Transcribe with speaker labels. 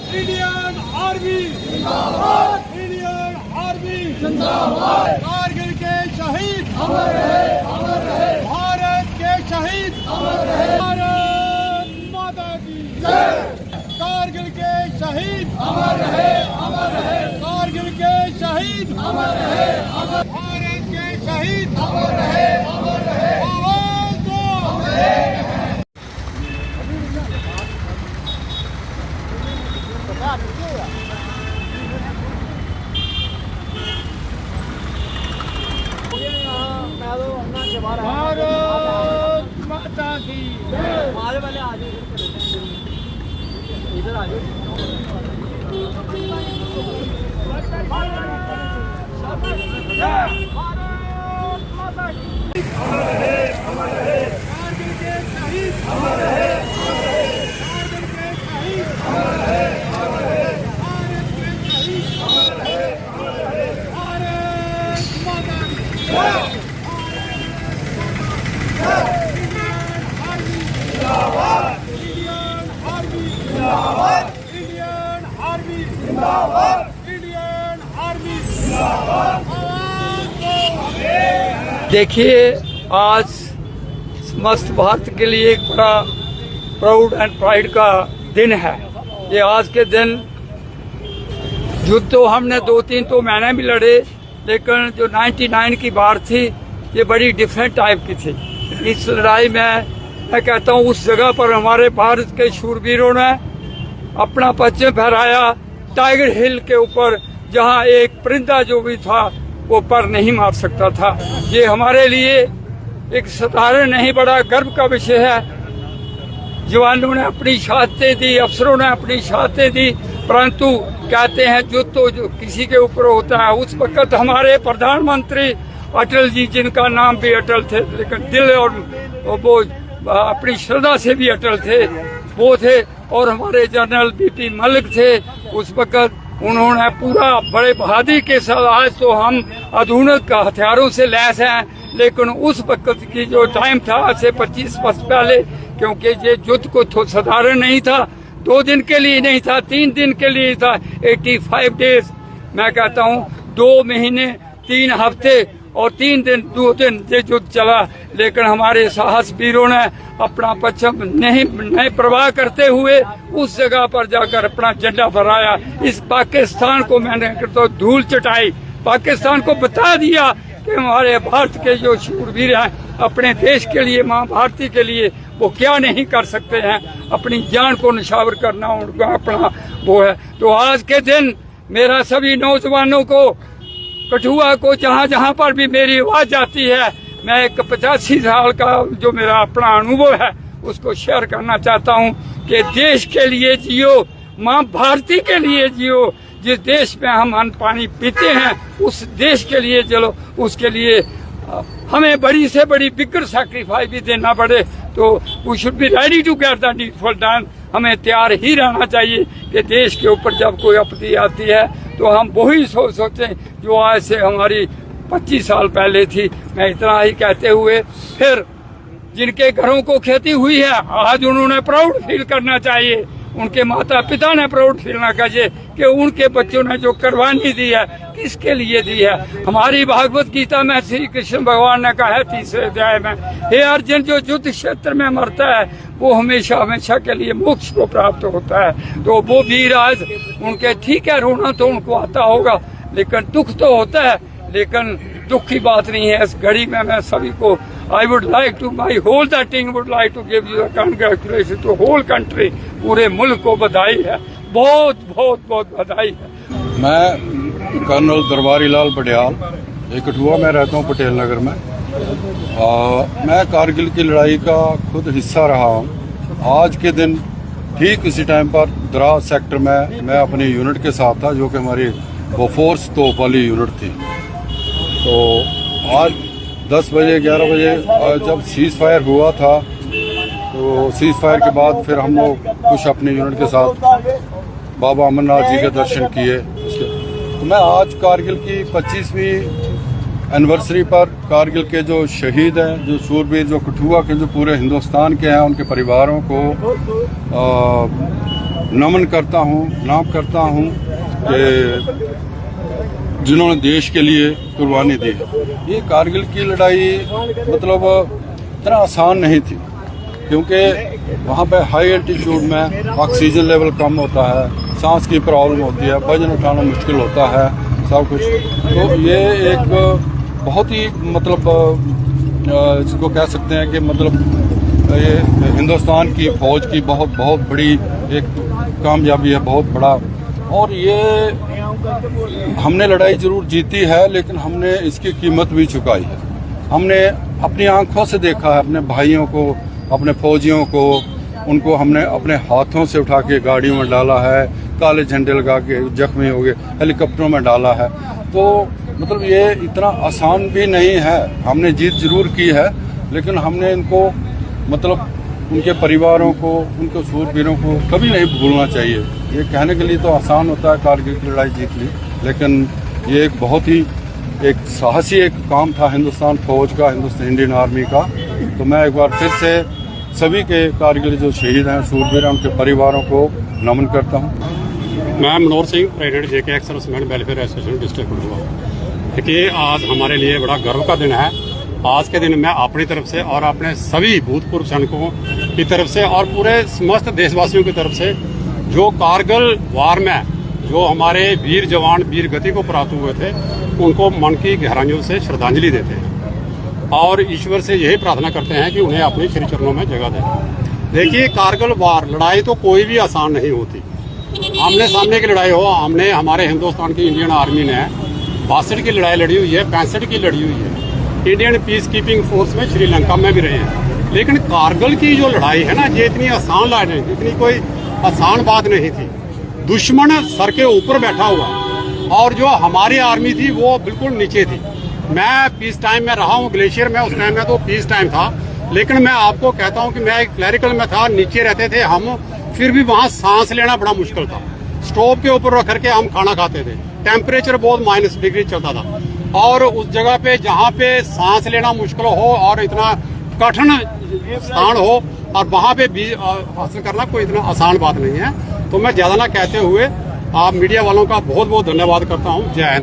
Speaker 1: Indian army जिंदाबाद, Indian army जिंदाबाद। कारगिल के शहीद अमर रहे, भारत के शहीद अमर रहे, भारत माता की जय। कारगिल के शहीद अमर रहे, कारगिल के शहीद अमर रहे, भारत के शहीद अमर रहे, आवाज दो भारत माता की इधर आ जाओ। भारत माता की अमर रहे, कारगिल के शहीद अमर रहे, कारगिल के शहीद अमर रहे, भारत के शहीद अमर रहे, भारत माता की जय। इंडियन आर्मी जिंदाबाद, इंडियन आर्मी जिंदाबाद।
Speaker 2: देखिए, आज समस्त भारत के लिए एक बड़ा प्राउड एंड प्राइड का दिन है। ये आज के दिन युद्ध तो हमने 2-3 तो महीने भी लड़े, लेकिन जो 99 की बार थी ये बड़ी डिफरेंट टाइप की थी। इस लड़ाई में मैं कहता हूँ उस जगह पर हमारे भारत के शूरवीरों ने अपना परचम फहराया टाइगर हिल के ऊपर, जहाँ एक परिंदा जो भी था वो पर नहीं मार सकता था। ये हमारे लिए एक साधारण नहीं, बड़ा गर्व का विषय है। जवानों ने अपनी शहादतें दी, अफसरों ने अपनी शहादतें दी, परंतु कहते हैं जो तो जो किसी के ऊपर होता है। उस वक्त हमारे प्रधानमंत्री अटल जी, जिनका नाम भी अटल थे, लेकिन दिल और वो अपनी श्रद्धा से भी अटल थे, वो थे। और हमारे जनरल बीपी मलिक थे उस वक्त, उन्होंने पूरा बड़े बहादुरी के साथ, आज तो हम आधुनिक हथियारों से लैस हैं, लेकिन उस वक्त की जो टाइम था आज से 25 वर्ष पहले, क्योंकि ये युद्ध को तो साधारण नहीं था, 2 दिन के लिए नहीं था, 3 दिन के लिए था, 85 डेज। मैं कहता हूँ 2 महीने 3 हफ्ते और 3 दिन 2 दिन ये युद्ध चला, लेकिन हमारे साहस वीरों ने अपना परचम नहीं परवाह करते हुए उस जगह पर जाकर अपना झंडा फहराया। इस पाकिस्तान को मैंने तो धूल चटाई, पाकिस्तान को बता दिया कि हमारे भारत के जो शूरवीर हैं अपने देश के लिए, माँ भारती के लिए वो क्या नहीं कर सकते हैं। अपनी जान को निछावर करना उनका अपना वो है। तो आज के दिन मेरा सभी नौजवानों को, कठुआ को, जहाँ जहाँ पर भी मेरी आवाज जाती है, मैं एक 85 साल का जो मेरा अपना अनुभव है उसको शेयर करना चाहता हूँ कि देश के लिए जियो, माँ भारती के लिए जियो। जिस देश में हम अन्न पानी पीते हैं उस देश के लिए चलो, उसके लिए हमें बड़ी से बड़ी बिगर सैक्रिफाइस भी देना पड़े तो we should be ready to get the needful done. हमें तैयार ही रहना चाहिए कि देश के ऊपर जब कोई आपत्ति आती है तो हम वही सोचें जो आज से हमारी 25 साल पहले थी। मैं इतना ही कहते हुए, फिर जिनके घरों को खेती हुई है आज उन्होंने प्राउड फील करना चाहिए, उनके माता पिता ने प्राउड फील ना चाहिए कि उनके बच्चों ने जो कुर्बानी दी है किसके लिए दी है। हमारी भागवत गीता में श्री कृष्ण भगवान ने कहा है 3रे अध्याय में, हे अर्जुन, जो युद्ध क्षेत्र में मरता है वो हमेशा हमेशा के लिए मोक्ष को प्राप्त होता है। तो वो वीर आज उनके, ठीक है रोना तो उनको आता होगा, लेकिन दुख तो होता है, लेकिन दुख की बात नहीं है। इस घड़ी में मैं सभी को I would like to, my whole the team would like to give you congratulation to whole country. पूरे मुल्क को बधाई है, बहुत बहुत बहुत बधाई है।
Speaker 3: मैं कर्नल दरबारी लाल पटियाल, एक कठुआ में रहता हूँ, पटेल नगर में। मैं कारगिल की लड़ाई का खुद हिस्सा रहा हूँ। आज के दिन ठीक इसी टाइम पर द्रास सेक्टर में मैं अपनी यूनिट के साथ था, जो कि हमारी बोफोर्स तोप वाली यूनिट थी। तो आज 10 बजे 11 बजे जब सीज फायर हुआ था, तो सीज फायर के बाद फिर हम लोग कुछ अपनी यूनिट के साथ बाबा अमरनाथ जी के दर्शन किए। तो मैं आज कारगिल की 25वीं एनिवर्सरी पर कारगिल के जो शहीद हैं, जो शूरवीर, जो कठुआ के, जो पूरे हिंदुस्तान के हैं, उनके परिवारों को नमन करता हूँ, नाम करता हूँ कि जिन्होंने देश के लिए कुर्बानी दी है। ये कारगिल की लड़ाई मतलब इतना आसान नहीं थी, क्योंकि वहाँ पे हाई एल्टीट्यूड में ऑक्सीजन लेवल कम होता है, सांस की प्रॉब्लम होती है, वजन उठाना मुश्किल होता है, सब कुछ। तो ये एक बहुत ही मतलब इसको कह सकते हैं कि मतलब ये हिंदुस्तान की फौज की बहुत बहुत बड़ी एक कामयाबी है, बहुत बड़ा। और ये हमने लड़ाई जरूर जीती है, लेकिन हमने इसकी कीमत भी चुकाई है। हमने अपनी आंखों से देखा है अपने भाइयों को, अपने फौजियों को, उनको हमने अपने हाथों से उठा के गाड़ियों में डाला है, काले झंडे लगा के जख्मी हो गए, हेलीकॉप्टरों में डाला है। तो मतलब ये इतना आसान भी नहीं है। हमने जीत जरूर की है, लेकिन हमने इनको मतलब उनके परिवारों को, उनके शूरवीरों को कभी नहीं भूलना चाहिए। ये कहने के लिए तो आसान होता है कारगिल की लड़ाई जीत ली, लेकिन ये एक बहुत ही एक साहसी एक काम था हिंदुस्तान फौज का, हिंदुस्तान इंडियन आर्मी का। तो मैं एक बार फिर से सभी के कारगिल जो शहीद हैं, शूरवीर हैं, उनके परिवारों को नमन करता हूँ।
Speaker 4: मैं Manohar Singh, president JK ex serviceman welfare association district Kathua. देखिए, आज हमारे लिए बड़ा गर्व का दिन है। आज के दिन मैं अपनी तरफ से और अपने सभी भूतपूर्व सैनिकों की तरफ से और पूरे समस्त देशवासियों की तरफ से जो कारगिल वार में जो हमारे वीर जवान वीर गति को प्राप्त हुए थे, उनको मन की गहराइयों से श्रद्धांजलि देते हैं और ईश्वर से यही प्रार्थना करते हैं कि उन्हें अपने श्री चरणों में जगह दें। देखिए, कारगिल वार लड़ाई तो कोई भी आसान नहीं होती। आमने सामने की लड़ाई हो, हमने हमारे हिंदुस्तान की इंडियन आर्मी ने 62 की लड़ाई लड़ी हुई है, 65 की लड़ी हुई है, इंडियन पीस कीपिंग फोर्स में श्रीलंका में भी रहे हैं। लेकिन कारगिल की जो लड़ाई है ना, ये इतनी आसान लड़ाई नहीं थी, इतनी कोई आसान बात नहीं थी। दुश्मन सर के ऊपर बैठा हुआ और जो हमारी आर्मी थी वो बिल्कुल नीचे थी। मैं पीस टाइम में रहा हूँ ग्लेशियर में, उस टाइम में तो पीस टाइम था, लेकिन मैं आपको कहता हूँ कि मैं क्लैरिकल में था, नीचे रहते थे हम, फिर भी वहाँ सांस लेना बड़ा मुश्किल था। स्टोव के ऊपर रख करके हम खाना खाते थे, टेम्परेचर बहुत -डिग्री चलता था। और उस जगह पे जहाँ पे सांस लेना मुश्किल हो और इतना कठिन स्थान हो और वहाँ पे भी हासिल करना कोई इतना आसान बात नहीं है। तो मैं ज्यादा ना कहते हुए आप मीडिया वालों का बहुत बहुत धन्यवाद करता हूँ। जय हिंद।